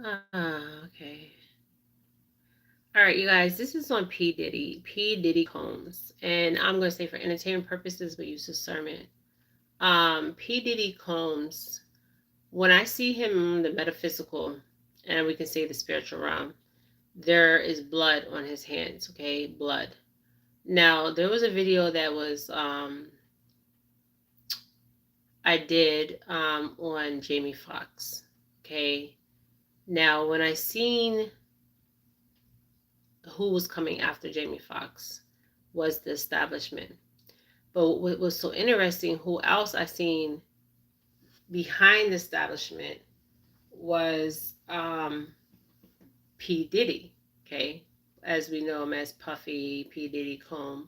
Okay. All right, you guys, this is on P. Diddy. P. Diddy Combs. And I'm going to say for entertainment purposes, but use discernment. P. Diddy Combs, when I see him in the metaphysical, and we can say the spiritual realm, there is blood on his hands, okay? Blood. Now, there was a video that was I did on Jamie Foxx, okay? Now, when I seen who was coming after Jamie Foxx was the establishment. But what was so interesting, who else I seen behind the establishment was P. Diddy, okay? As we know him as Puffy, P. Diddy Comb.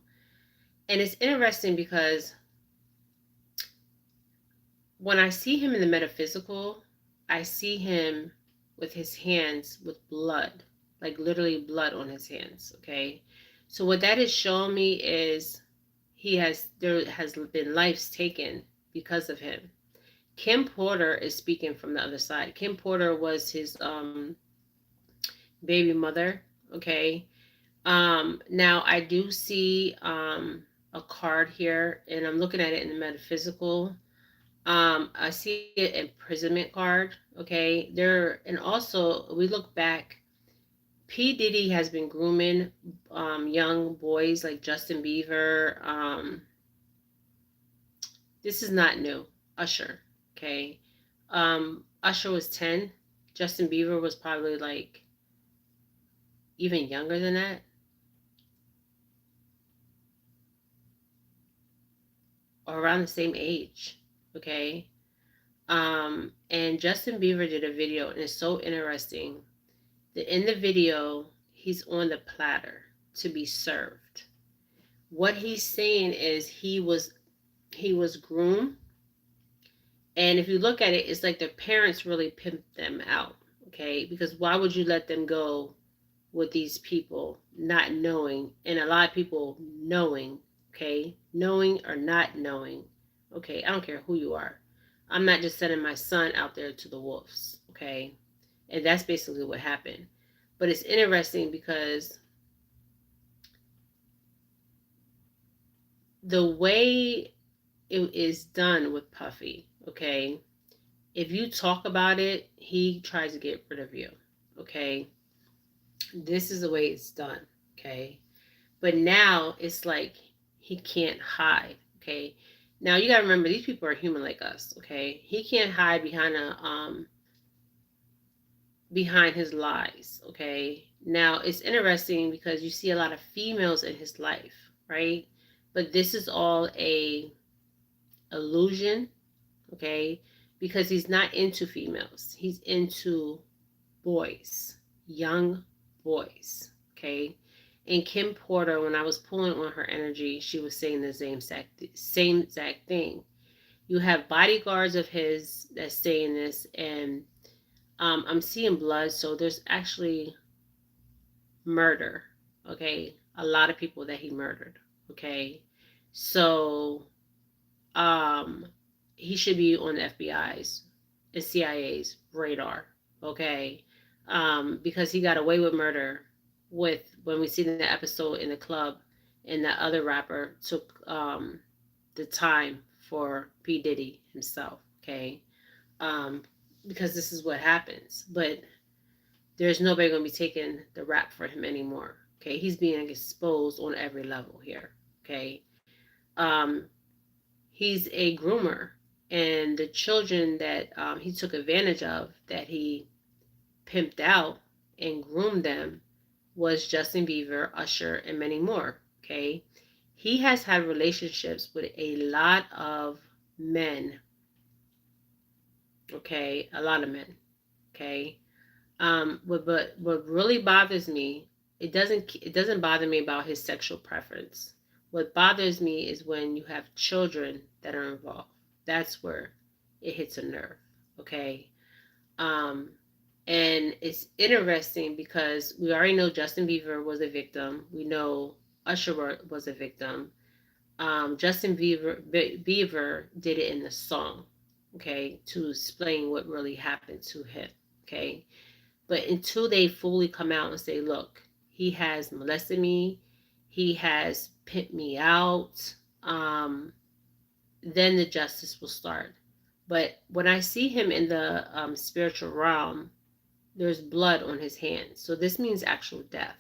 And it's interesting because when I see him in the metaphysical, I see him with his hands with blood, like literally blood on his hands, okay? So what that is showing me is there has been lives taken because of him. Kim Porter is speaking from the other side. Kim Porter was his baby mother, okay? Now I do see a card here, and I'm looking at it in the metaphysical. I see an imprisonment card, okay? There, and also we look back. P. Diddy has been grooming young boys like Justin Bieber. This is not new. Usher, okay? Usher was 10. Justin Bieber was probably like even younger than that, or around the same age, okay? And Justin Bieber did a video, and it's so interesting. In the video, he's on the platter to be served. What he's saying is he was groomed, and if you look at it, it's like their parents really pimped them out, okay? Because why would you let them go with these people not knowing, and a lot of people knowing, okay? Knowing or not knowing, okay? I don't care who you are. I'm not just sending my son out there to the wolves, okay? And that's basically what happened. But it's interesting because the way it is done with Puffy, okay? If you talk about it, he tries to get rid of you, okay? This is the way it's done, okay? But now it's like he can't hide, okay? Now you gotta remember these people are human like us, okay? He can't hide behind his lies, okay? Now it's interesting because you see a lot of females in his life, right? But this is all a illusion, okay? Because he's not into females. He's into boys, young boys, okay? And Kim Porter, when I was pulling on her energy, she was saying the same exact thing. You have bodyguards of his that's saying this, and I'm seeing blood, so there's actually murder, okay? A lot of people that he murdered, okay? So, um, he should be on the FBI's and CIA's radar, okay? Because he got away with murder with when we seen the episode in the club, and the other rapper took the time for P. Diddy himself, okay? Um, because this is what happens. But there's nobody going to be taking the rap for him anymore, okay? He's being exposed on every level here, okay? Um, he's a groomer, and the children that he took advantage of, that he pimped out and groomed them, was Justin Bieber, Usher, and many more, okay? He has had relationships with a lot of men, okay? A lot of men, okay? What really bothers me, it doesn't bother me about his sexual preference. What bothers me is when you have children that are involved. That's where it hits a nerve, okay? Um, and it's interesting because we already know Justin Bieber was a victim. We know Usher was a victim. Justin Bieber did it in the song, okay, to explain what really happened to him, okay? But until they fully come out and say, look, he has molested me, he has pimped me out, then the justice will start. But when I see him in the spiritual realm, there's blood on his hands. So this means actual death.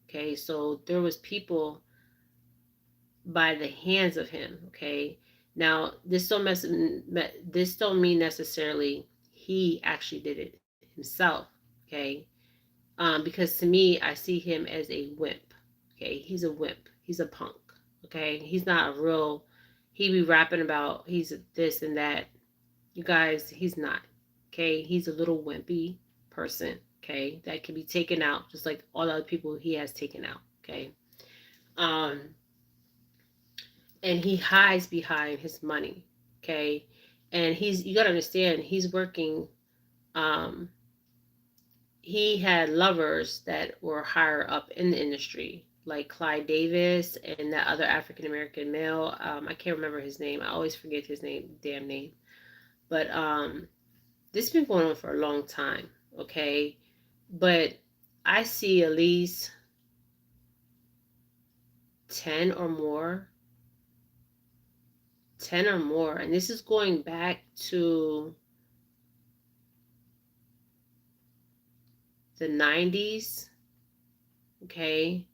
Okay, so there was people by the hands of him. Okay, now this don't mean necessarily he actually did it himself. Okay, because to me, I see him as a wimp. Okay, he's a wimp. He's a punk. Okay, he's not a real. He be rapping about he's this and that. You guys, he's not. Okay, he's a little wimpy person. Okay, that can be taken out just like all the other people he has taken out. Okay, um, and he hides behind his money. Okay, and you gotta understand he's working. Um, he had lovers that were higher up in the industry, like Clyde Davis and that other African American male. I can't remember his name. I always forget his name, damn name. But this has been going on for a long time, okay? But I see at least 10 or more, 10 or more, and this is going back to the 90s, okay?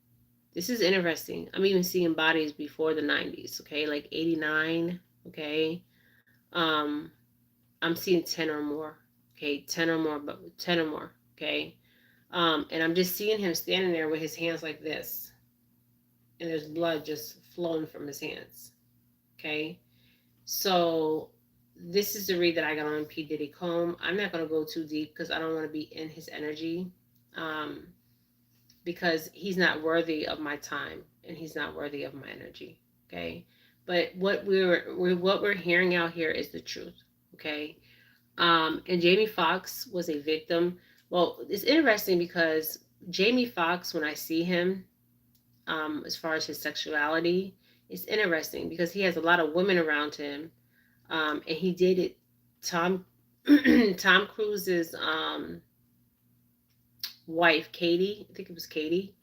This is interesting. I'm even seeing bodies before the 90s, okay? Like 89, okay? Um, I'm seeing 10 or more, okay? 10 or more, but 10 or more, okay? And I'm just seeing him standing there with his hands like this, and there's blood just flowing from his hands, okay? So this is the read that I got on P. Diddy Comb. I'm not going to go too deep because I don't want to be in his energy, um, because he's not worthy of my time and he's not worthy of my energy, okay? But what we're hearing out here is the truth, okay? And Jamie Foxx was a victim. Well, it's interesting because Jamie Foxx, when I see him, as far as his sexuality, it's interesting because he has a lot of women around him, and he dated Tom Tom Cruise's wife, Katie. I think it was Katie,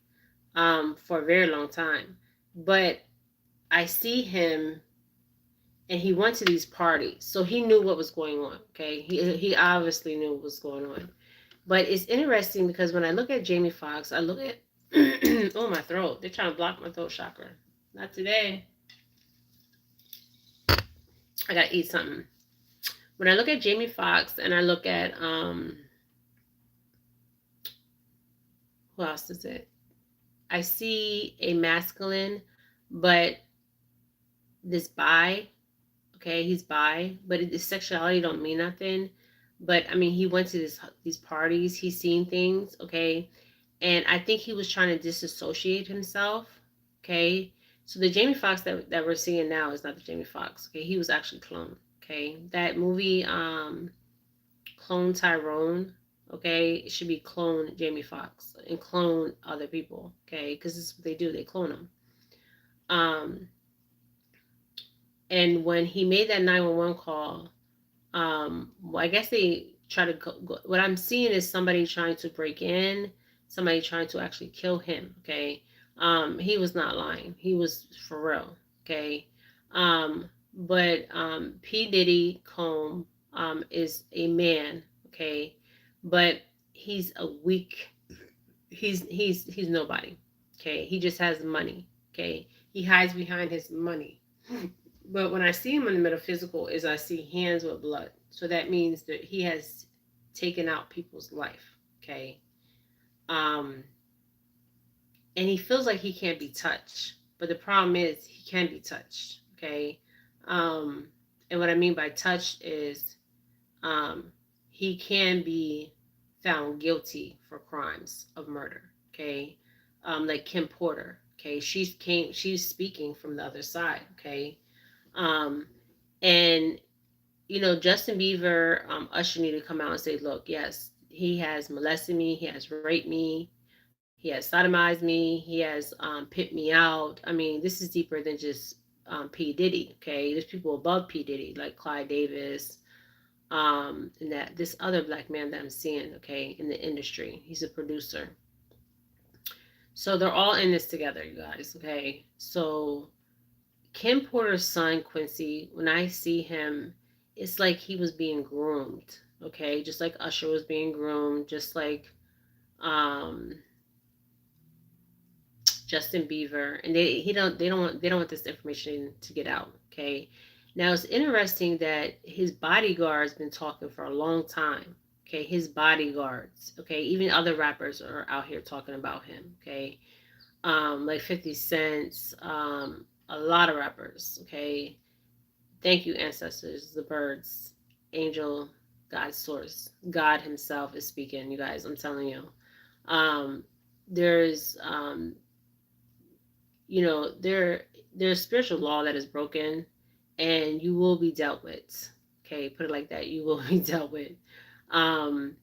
for a very long time. But I see him, and he went to these parties, so he knew what was going on. Okay, he obviously knew what was going on. But it's interesting because when I look at Jamie Foxx, I look at oh, my throat. They're trying to block my throat chakra. Not today. I gotta eat something. When I look at Jamie Foxx and I look at who else is it? I see a masculine, but this bi. Okay, he's bi, but his sexuality don't mean nothing. But I mean, he went to these parties. He's seen things. Okay, and I think he was trying to disassociate himself. Okay, so the Jamie Foxx that we're seeing now is not the Jamie Foxx. Okay, he was actually cloned. Okay, that movie, Clone Tyrone. Okay, it should be clone Jamie Foxx and clone other people. Okay, because this is what they do. They clone them. Um, and when he made that 911 call, well, I guess they try to go, what I'm seeing is somebody trying to break in, somebody trying to actually kill him. Okay, he was not lying. He was for real. Okay, but P Diddy Comb is a man. Okay, but he's a weak. He's nobody. Okay, he just has money. Okay, he hides behind his money. But when I see him in the metaphysical, is I see hands with blood. So that means that he has taken out people's life. Okay. Um, and he feels like he can't be touched. But the problem is he can be touched. Okay. Um, and what I mean by touched is um, he can be found guilty for crimes of murder. Okay. Like Kim Porter. Okay. She's speaking from the other side. Okay. Um, and Justin Bieber, Usher need to come out and say, look, yes, he has molested me, he has raped me, he has sodomized me, he has pimped me out. I mean, this is deeper than just P. Diddy, okay? There's people above P. Diddy, like Clyde Davis, And that this other black man that I'm seeing, okay, in the industry, he's a producer. So they're all in this together, you guys, okay? So Kim Porter's son, Quincy, when I see him, it's like he was being groomed, okay? Just like Usher was being groomed, just like um, Justin Bieber, and they don't want this information to get out, okay? Now it's interesting that his bodyguard's been talking for a long time, okay? His bodyguards, okay? Even other rappers are out here talking about him, okay? Like 50 Cent, a lot of rappers, okay? Thank you, ancestors, the birds, angel, God's source. God himself is speaking, you guys, I'm telling you. Um, there's, there's spiritual law that is broken and you will be dealt with. Okay, put it like that. You will be dealt with. Um,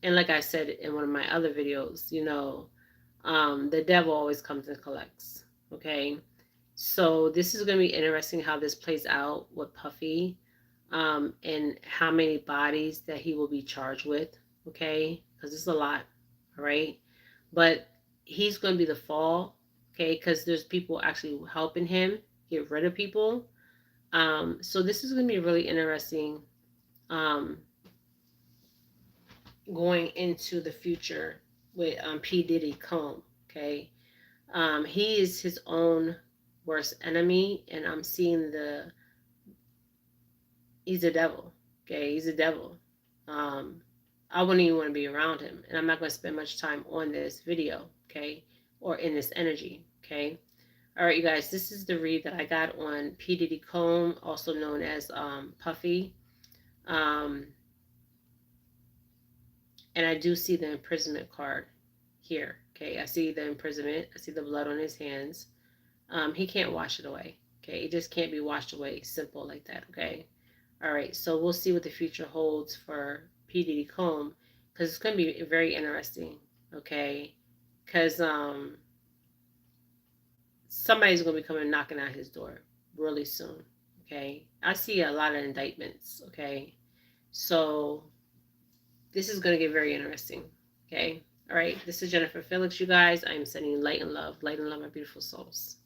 and like I said in one of my other videos, the devil always comes and collects. Okay, so this is going to be interesting how this plays out with Puffy, and how many bodies that he will be charged with. Okay, because it's a lot. All right, but he's going to be the fall. Okay, because there's people actually helping him get rid of people. So this is going to be really interesting, um, going into the future with P Diddy Comb. Okay, he is his own worst enemy, and I'm seeing he's a devil. Okay, he's a devil. Um, I wouldn't even want to be around him, and I'm not going to spend much time on this video. Okay, or in this energy. Okay. All right, you guys. This is the read that I got on P Diddy Comb, also known as Puffy. Um, and I do see the imprisonment card here. Okay, I see the imprisonment. I see the blood on his hands. He can't wash it away. Okay, it just can't be washed away. Simple like that. Okay. All right. So we'll see what the future holds for P Diddy Comb, because it's going to be very interesting. Okay, because somebody's going to be coming knocking at his door really soon. Okay, I see a lot of indictments. Okay, so this is going to get very interesting. Okay. All right. This is Jennifer Felix, you guys. I'm sending you light and love, my beautiful souls.